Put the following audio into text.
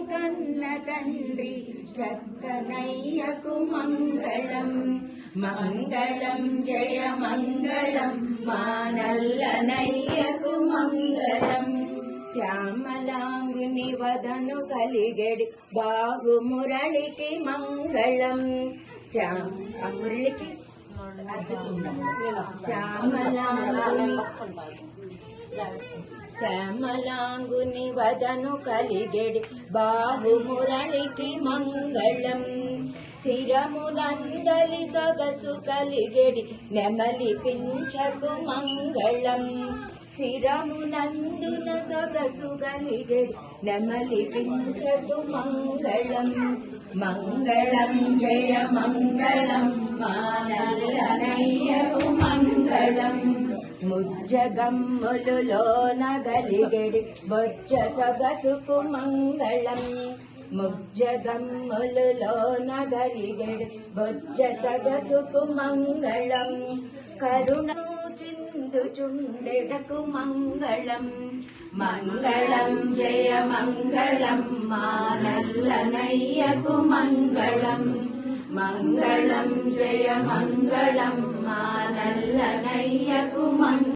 కన్న తండ్రి చక్కనయ్యకు మంగళం. మంగళం జయ మంగళం మా నల్లనయ్యకు మంగళం. శ్యామలాంగుని వదను కలిగెడి బాహుమురళికి మంగళం. మురళికి శ్యామలాంగుని వదను కలిగెడి బాహుమురళికి మంగళం. శిరములందలి సొగసు కలిగెడి నెమలి పింఛకు మంగళం. శిరమునందున సొగసు కలిగెడి నెమలి పింఛకు మంగళం. మంగళం జయ మంగళం మా నల్లనయ్యకు మంగళం. ముజ్జగమ్ములులోన గలిగెడి బొజ్జ సొగసుకు మంగళం. ముజ్జగమ్ములులోన గలిగెడి బొజ్జ సొగసుకు మంగళం. కరుణను చిందుచుండెడకు మంగళం. మంగళం జయ మంగళం మా నల్లనయ్యకు మంగళం. మంగళం జయ మంగళం మా నల్లనయ్యకు మంగళం.